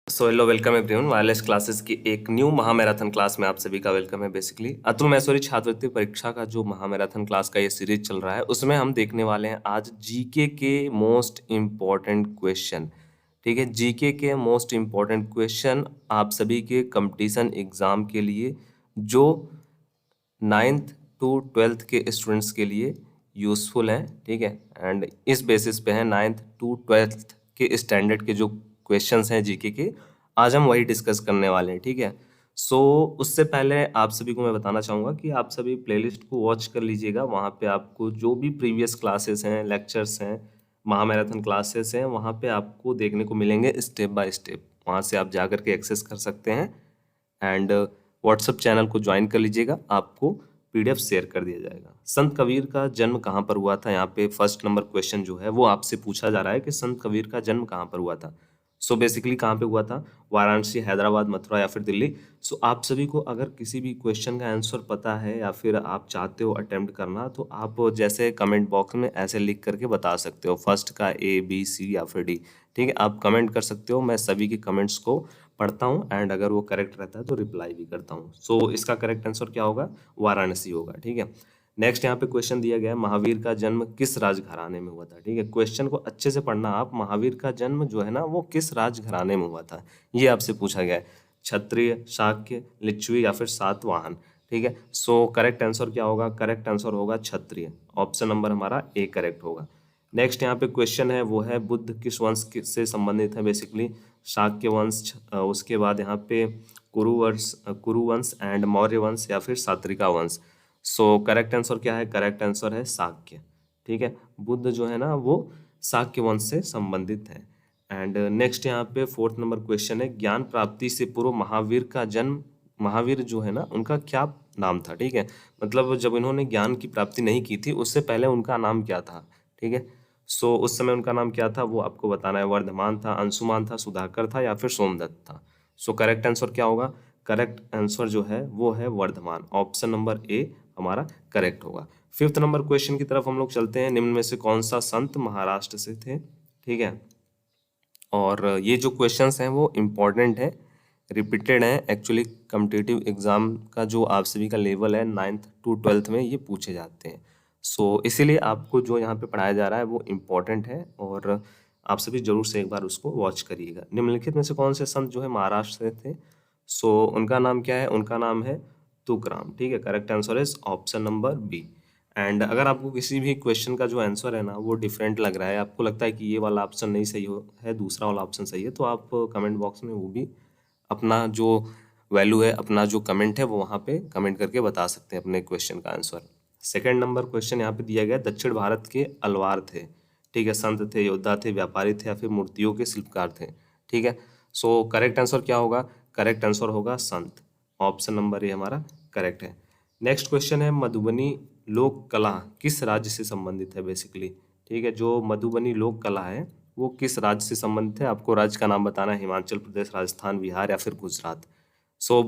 So hello welcome everyone. Wireless classes की एक new महामैराथन class में आप सभी का वेलकम है। बेसिकली अतुल मैसूरी छात्रवृत्ति परीक्षा का जो महामैराथन क्लास का ये सीरीज चल रहा है उसमें हम देखने वाले हैं आज जीके के मोस्ट इम्पॉर्टेंट क्वेश्चन। ठीक है, जीके के मोस्ट इम्पॉर्टेंट क्वेश्चन आप सभी के कंपटीशन एग्जाम के लिए जो 9th to 12th के स्टूडेंट्स के लिए यूज़फुल हैं। ठीक है, एंड इस बेसिस पे हैं 9th to 12th के स्टैंडर्ड के जो क्वेश्चंस हैं जीके के, आज हम वही डिस्कस करने वाले हैं। ठीक है, सो उससे पहले आप सभी को मैं बताना चाहूँगा कि आप सभी प्लेलिस्ट को वॉच कर लीजिएगा। वहाँ पे आपको जो भी प्रीवियस क्लासेस हैं, लेक्चर्स हैं, महामैराथन क्लासेस हैं, वहाँ पे आपको देखने को मिलेंगे स्टेप बाय स्टेप। वहाँ से आप जा कर के एक्सेस कर सकते हैं एंड व्हाट्सएप चैनल को ज्वाइन कर लीजिएगा, आपको पीडीएफ शेयर कर दिया जाएगा। संत कबीर का जन्म कहाँ पर हुआ था, यहाँ पे फर्स्ट नंबर क्वेश्चन जो है वो आपसे पूछा जा रहा है कि संत कबीर का जन्म कहाँ पर हुआ था। सो बेसिकली कहाँ पे हुआ था, वाराणसी, हैदराबाद, मथुरा या फिर दिल्ली। सो आप सभी को अगर किसी भी क्वेश्चन का आंसर पता है या फिर आप चाहते हो अटेम्प्ट करना, तो आप जैसे कमेंट बॉक्स में ऐसे लिख करके बता सकते हो, फर्स्ट का ए बी सी या फिर डी। ठीक है, आप कमेंट कर सकते हो, मैं सभी के कमेंट्स को पढ़ता हूँ एंड अगर वो करेक्ट रहता है तो रिप्लाई भी करता हूँ। सो इसका करेक्ट आंसर क्या होगा, वाराणसी होगा। ठीक है, नेक्स्ट यहाँ पे क्वेश्चन दिया गया है, महावीर का जन्म किस राजघराने में हुआ था। ठीक है, क्वेश्चन को अच्छे से पढ़ना आप। महावीर का जन्म जो है ना वो किस राजघराने में हुआ था, ये आपसे पूछा गया है। क्षत्रिय, शाक्य, लिच्छवी या फिर सातवाहन। ठीक है, सो करेक्ट आंसर क्या होगा, करेक्ट आंसर होगा क्षत्रिय। ऑप्शन नंबर हमारा ए करेक्ट होगा। नेक्स्ट यहाँ पे क्वेश्चन है वो है, बुद्ध किस वंश से संबंधित है। बेसिकली शाक्य वंश, उसके बाद यहाँ पे कुरुवंश एंड मौर्य वंश या फिर सात्रिका वंश। सो करेक्ट आंसर क्या है, करेक्ट आंसर है शाक्य। ठीक है, बुद्ध जो है ना वो शाक्य वंश से संबंधित है। एंड नेक्स्ट यहाँ पे फोर्थ नंबर क्वेश्चन है, ज्ञान प्राप्ति से पूर्व महावीर का जन्म, महावीर जो है ना उनका क्या नाम था। ठीक है, मतलब जब इन्होंने ज्ञान की प्राप्ति नहीं की थी उससे पहले उनका नाम क्या था। ठीक है, सो उस समय उनका नाम क्या था वो आपको बताना है। वर्धमान था, अंशुमान था, सुधाकर था या फिर सोमदत्त था। सो करेक्ट आंसर क्या होगा, करेक्ट आंसर जो है वो है वर्धमान। ऑप्शन नंबर ए हमारा करेक्ट होगा। फिफ्थ नंबर क्वेश्चन की तरफ हम लोग चलते हैं, निम्न में से कौन सा संत महाराष्ट्र से थे। ठीक है, और ये जो क्वेश्चंस हैं वो इम्पॉर्टेंट है, रिपीटेड है। एक्चुअली कम्पिटिटिव एग्जाम का जो आप सभी का लेवल है 9th to 12th में ये पूछे जाते हैं। सो इसीलिए आपको जो यहाँ पे पढ़ाया जा रहा है वो इम्पॉर्टेंट है और आप सभी जरूर से एक बार उसको वॉच करिएगा। निम्नलिखित में से कौन से संत जो है महाराष्ट्र से थे। सो उनका नाम क्या है, उनका नाम है तुकाराम। ठीक है, correct answer is option number B. And अगर आपको किसी भी क्वेश्चन का जो आंसर है ना वो डिफरेंट लग रहा है, आपको लगता है कि ये वाला ऑप्शन नहीं सही हो है, दूसरा वाला ऑप्शन सही है, तो आप कमेंट बॉक्स में वो भी अपना जो वैल्यू है, अपना जो कमेंट है वो वहाँ पे कमेंट करके बता सकते हैं अपने क्वेश्चन का आंसर। सेकंड नंबर क्वेश्चन यहाँ पे दिया गया, दक्षिण भारत के अलवार थे। ठीक है, संत थे, योद्धा थे, व्यापारी थे या फिर मूर्तियों के शिल्पकार थे। ठीक है, सो करेक्ट आंसर क्या होगा, करेक्ट आंसर होगा संत। ऑप्शन नंबर ए हमारा करेक्ट है। नेक्स्ट क्वेश्चन है, मधुबनी लोक कला किस राज्य से संबंधित है। बेसिकली ठीक है, जो मधुबनी लोक कला है वो किस राज्य से संबंधित है, आपको राज्य का नाम बताना है, हिमाचल प्रदेश, राजस्थान, बिहार या फिर गुजरात। सो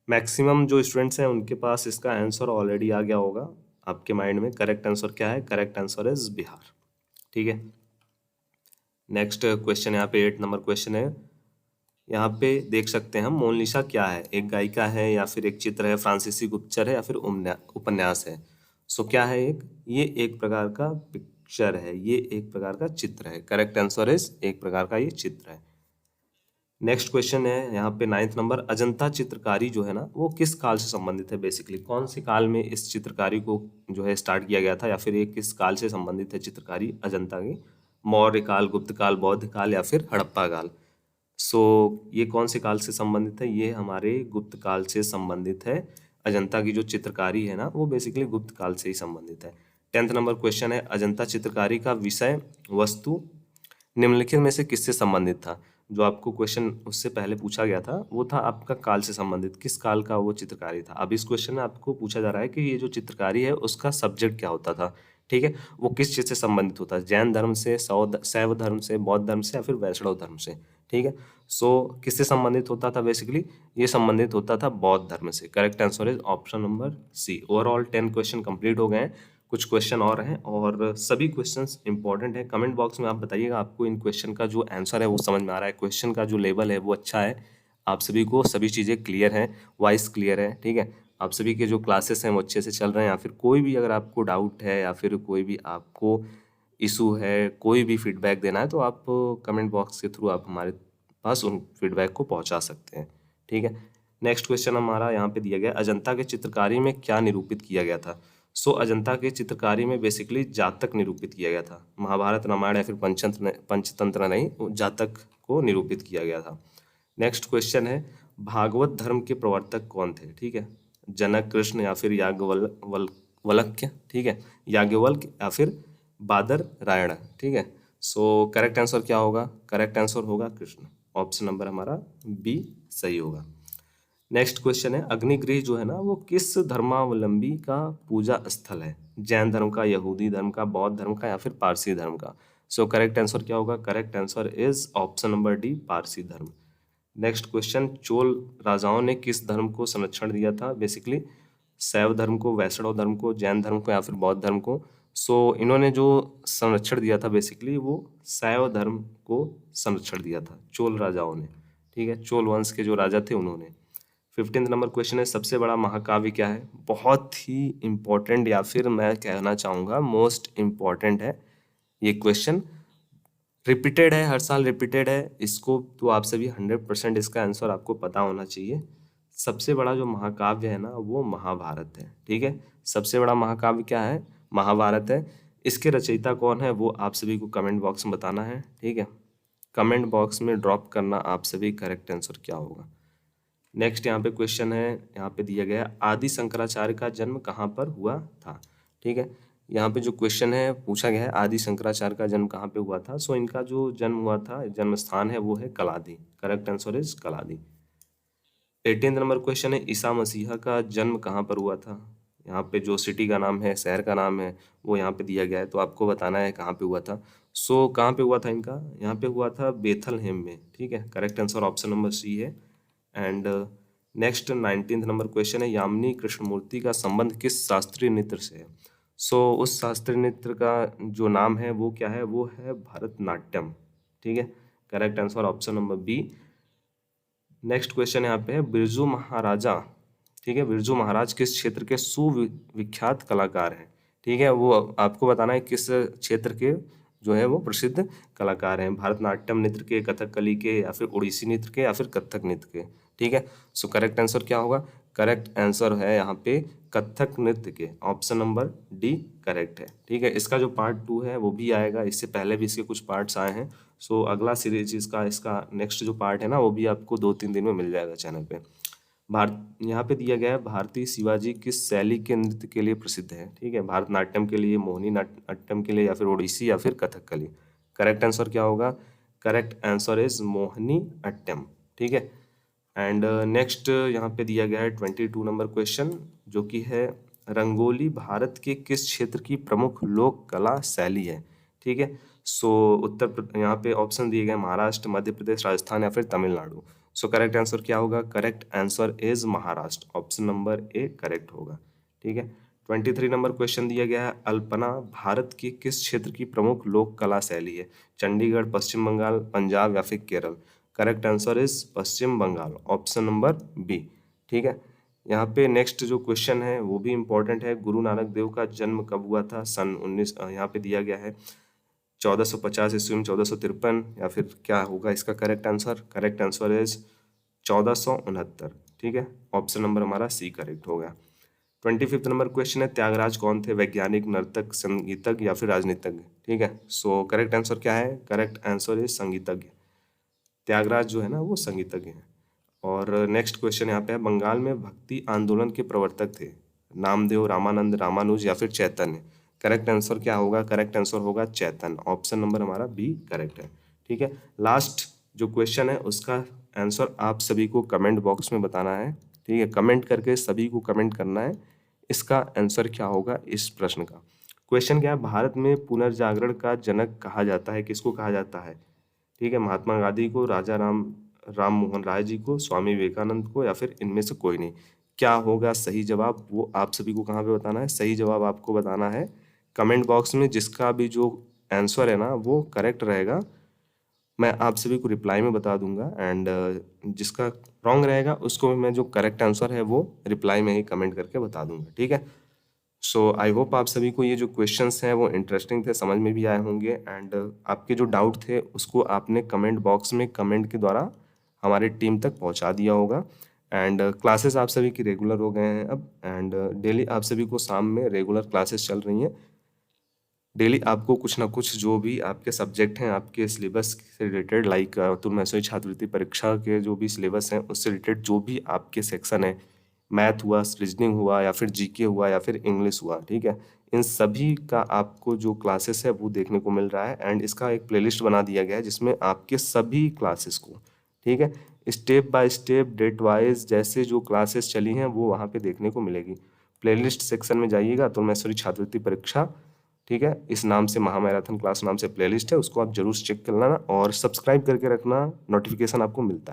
मैक्सिमम जो स्टूडेंट्स हैं उनके पास इसका आंसर ऑलरेडी आ गया होगा आपके माइंड में। करेक्ट आंसर क्या है, करेक्ट आंसर इज बिहार। ठीक है, नेक्स्ट क्वेश्चन यहाँ पे 8 नंबर क्वेश्चन है, यहाँ पे देख सकते हैं हम, मोनालिसा क्या है, एक गायिका है या फिर एक चित्र है, फ्रांसीसी गुप्तचर है या फिर उपन्यास है। सो क्या है, ये एक प्रकार का पिक्चर है, ये एक प्रकार का चित्र है। करेक्ट आंसर इज एक प्रकार का ये चित्र है। नेक्स्ट क्वेश्चन है यहाँ पे 9th नंबर, अजंता चित्रकारी जो है ना वो किस काल से संबंधित है। बेसिकली कौन से काल में इस चित्रकारी को जो है स्टार्ट किया गया था, या फिर ये किस काल से संबंधित है चित्रकारी अजंता की। मौर्य काल, गुप्त काल, बौद्ध काल या फिर हड़प्पा काल। सो ये कौन से काल से संबंधित है, ये हमारे गुप्त काल से संबंधित है। अजंता की जो चित्रकारी है ना वो बेसिकली गुप्त काल से ही संबंधित है। 10th नंबर क्वेश्चन है, अजंता चित्रकारी का विषय वस्तु निम्नलिखित में से किससे संबंधित था। जो आपको क्वेश्चन उससे पहले पूछा गया था वो था आपका काल से संबंधित, किस काल का वो चित्रकारी था। अब इस क्वेश्चन में आपको पूछा जा रहा है कि ये जो चित्रकारी है उसका सब्जेक्ट क्या होता था। ठीक है, वो किस चीज से संबंधित होता है, जैन धर्म से, शैव धर्म से, बौद्ध धर्म से या फिर वैष्णव धर्म से। ठीक है, सो किससे संबंधित होता था, बेसिकली ये संबंधित होता था बौद्ध धर्म से। Correct answer is option number C. Overall 10 question complete हो गए हैं। कुछ क्वेश्चन और हैं और सभी क्वेश्चंस इंपॉर्टेंट है। कमेंट बॉक्स में आप बताइएगा आपको इन क्वेश्चन का जो आंसर है वो समझ में आ रहा है, क्वेश्चन का जो लेवल है वो अच्छा है, आप सभी को सभी चीज़ें क्लियर हैं, वॉइस क्लियर है, ठीक है। आप सभी के जो क्लासेस हैं वो अच्छे से चल रहे हैं, या फिर कोई भी अगर आपको डाउट है या फिर कोई भी आपको इशू है, कोई भी फीडबैक देना है तो आप कमेंट बॉक्स के थ्रू आप हमारे पास उन फीडबैक को पहुंचा सकते हैं, ठीक है। नेक्स्ट क्वेश्चन हमारा यहाँ पे दिया गया, अजंता के चित्रकारी में क्या निरूपित किया गया था। सो अजंता के चित्रकारी में बेसिकली जातक निरूपित किया गया था, महाभारत रामायण या फिर पंचतंत्र नहीं, जातक को निरूपित किया गया था। नेक्स्ट क्वेश्चन है, भागवत धर्म के प्रवर्तक कौन थे, ठीक है। जनक, कृष्ण या फिर याज्ञवल्क्य, ठीक है, याज्ञवल्क्य या फिर बादर रायण, ठीक है। सो करेक्ट आंसर क्या होगा, करेक्ट आंसर होगा कृष्ण, ऑप्शन नंबर हमारा बी सही होगा। नेक्स्ट क्वेश्चन है, अग्निगृह जो है ना वो किस धर्मावलंबी का पूजा स्थल है, जैन धर्म का, यहूदी धर्म का, बौद्ध धर्म का या फिर पारसी धर्म का। सो करेक्ट आंसर क्या होगा, correct answer is option number D, Parsi धर्म। नेक्स्ट क्वेश्चन, चोल राजाओं ने किस धर्म को संरक्षण दिया था, बेसिकली शैव धर्म को, वैष्णव धर्म को, जैन धर्म को या फिर बौद्ध धर्म को। सो इन्होंने जो संरक्षण दिया था बेसिकली वो शैव धर्म को संरक्षण दिया था चोल राजाओं ने, ठीक है, चोल वंश के जो राजा थे उन्होंने। 15 नंबर क्वेश्चन है, सबसे बड़ा महाकाव्य क्या है। बहुत ही इंपॉर्टेंट या फिर मैं कहना चाहूँगा मोस्ट इम्पॉर्टेंट है ये क्वेश्चन, रिपीटेड है, हर साल रिपीटेड है, इसको तो आप सभी 100% इसका आंसर आपको पता होना चाहिए। सबसे बड़ा जो महाकाव्य है ना वो महाभारत है, ठीक है। सबसे बड़ा महाकाव्य क्या है, महाभारत है। इसके रचयिता कौन है वो आप सभी को कमेंट बॉक्स में बताना है, ठीक है। कमेंट बॉक्स में ड्रॉप करना आप सभी करेक्ट आंसर क्या होगा। नेक्स्ट यहाँ पे क्वेश्चन है, यहाँ पे दिया गया आदि शंकराचार्य का जन्म कहाँ पर हुआ था, ठीक है। यहाँ पे जो क्वेश्चन है पूछा गया है आदि शंकराचार्य का जन्म कहाँ पे हुआ था। सो इनका जो जन्म हुआ था, जन्म स्थान है वो है Kaladi, correct answer is Kaladi. 18 number question है, ईसा मसीहा का जन्म कहाँ पर हुआ था। यहाँ पे जो सिटी का नाम है, शहर का नाम है वो यहाँ पे दिया गया है, तो आपको बताना है कहाँ पे हुआ था। सो कहाँ पे हुआ था इनका, यहाँ पे हुआ था बेथलहेम में, ठीक है। Correct answer option number C है। एंड नेक्स्ट 19 नंबर क्वेश्चन है, यामिनी कृष्णमूर्ति का संबंध किस शास्त्रीय नृत्य से है। सो उस शास्त्रीय नृत्य का जो नाम है वो क्या है, वो है भरतनाट्यम, ठीक है। Correct answer option number B. Next question यहाँ पे है, बिरजू महाराजा, ठीक है, बिरजू महाराज किस क्षेत्र के सुविख्यात कलाकार हैं, ठीक है। वो आपको बताना है किस क्षेत्र के जो है वो प्रसिद्ध कलाकार हैं, भरतनाट्यम नृत्य के, कथकली के या फिर उड़ीसी नृत्य के या फिर कथक नृत्य के, ठीक है। सो करेक्ट आंसर क्या होगा, करेक्ट आंसर है यहाँ पे कथक नृत्य के, ऑप्शन नंबर डी करेक्ट है, ठीक है। इसका जो पार्ट 2 है वो भी आएगा, इससे पहले भी इसके कुछ पार्ट्स आए हैं। सो अगला सीरीज इसका नेक्स्ट जो पार्ट है ना वो भी आपको 2-3 दिन में मिल जाएगा चैनल पे। भारत यहाँ पे दिया गया है, भारतीय शिवाजी किस शैली के नृत्य के लिए प्रसिद्ध है, ठीक है। भारतनाट्यम के लिए, मोहिनी नाट्यम के लिए या फिर ओडिसी या फिर कथकली। करेक्ट आंसर क्या होगा, correct answer is Mohini Attam, ठीक है। एंड नेक्स्ट यहाँ पे दिया गया है 22 नंबर क्वेश्चन, जो कि है रंगोली भारत के किस क्षेत्र की प्रमुख लोक कला शैली है, ठीक है। सो यहाँ पे ऑप्शन दिए गए महाराष्ट्र, मध्य प्रदेश, राजस्थान या फिर तमिलनाडु। सो करेक्ट आंसर क्या होगा, correct answer is Maharashtra, option number A correct होगा, ठीक है। 23 नंबर क्वेश्चन दिया गया है, अल्पना भारत के किस क्षेत्र की प्रमुख लोक कला शैली है, चंडीगढ़, पश्चिम बंगाल, पंजाब या फिर Kerala. Correct answer is Paschim Bengal, option number B, ठीक है। यहाँ पे नेक्स्ट जो क्वेश्चन है वो भी इम्पोर्टेंट है, गुरु नानक देव का जन्म कब हुआ था, सन 19 यहाँ पे दिया गया है 1450 ईस्वी में, 1453 या फिर क्या होगा इसका correct answer, correct answer is 1469, ठीक है। ऑप्शन नंबर हमारा सी करेक्ट होगा। 25 नंबर क्वेश्चन है, त्यागराज कौन थे, वैज्ञानिक, नर्तक, संगीतज्ञ या फिर राजनीतिज्ञ, ठीक है। सो करेक्ट आंसर क्या है, करेक्ट आंसर इज संगीतज्ञ, त्यागराज जो है ना वो संगीतज्ञ हैं। और नेक्स्ट क्वेश्चन यहाँ पे है, बंगाल में भक्ति आंदोलन के प्रवर्तक थे, नामदेव, रामानंद, रामानुज या फिर चैतन्य। करेक्ट आंसर क्या होगा, करेक्ट आंसर होगा चैतन्य, ऑप्शन नंबर हमारा बी करेक्ट है, ठीक है। लास्ट जो क्वेश्चन है उसका आंसर आप सभी को कमेंट बॉक्स में बताना है, ठीक है। कमेंट करके सभी को कमेंट करना है इसका आंसर क्या होगा इस प्रश्न का। क्वेश्चन क्या है, भारत में पुनर्जागरण का जनक कहा जाता है, किसको कहा जाता है, ठीक है। महात्मा गांधी को, राजा राम मोहन राय जी को, स्वामी विवेकानंद को या फिर इनमें से कोई नहीं। क्या होगा सही जवाब, वो आप सभी को कहाँ पे बताना है? सही जवाब आपको बताना है कमेंट बॉक्स में। जिसका भी जो आंसर है ना वो करेक्ट रहेगा, मैं आप सभी को रिप्लाई में बता दूंगा, एंड जिसका रॉन्ग रहेगा उसको मैं जो करेक्ट आंसर है वो रिप्लाई में ही कमेंट करके बता दूंगा, ठीक है। सो आई होप आप सभी को ये जो क्वेश्चंस हैं वो इंटरेस्टिंग थे, समझ में भी आए होंगे, एंड आपके जो डाउट थे उसको आपने कमेंट बॉक्स में कमेंट के द्वारा हमारी टीम तक पहुंचा दिया होगा। एंड क्लासेस आप सभी की रेगुलर हो गए हैं अब, एंड डेली आप सभी को शाम में रेगुलर क्लासेस चल रही हैं। डेली आपको कुछ ना कुछ जो भी आपके सब्जेक्ट हैं आपके सिलेबस से रिलेटेड, लाइक तुम मैसोई छात्रवृत्ति परीक्षा के जो भी सिलेबस हैं उससे रिलेटेड जो भी आपके सेक्शन है, मैथ हुआ, रीजनिंग हुआ, या फिर जीके हुआ, या फिर इंग्लिश हुआ, ठीक है, इन सभी का आपको जो क्लासेस है वो देखने को मिल रहा है। एंड इसका एक प्लेलिस्ट बना दिया गया है जिसमें आपके सभी क्लासेस को, ठीक है, step by step date wise जैसे जो क्लासेस चली हैं वो वहाँ पे देखने को मिलेगी। प्लेलिस्ट सेक्शन में जाइएगा तो मैसोई छात्रवृत्ति परीक्षा, ठीक है, इस नाम से महामैराथन क्लास नाम से प्लेलिस्ट है, उसको आप जरूर चेक कर लेना और सब्सक्राइब करके रखना, नोटिफिकेशन आपको मिलता रहे।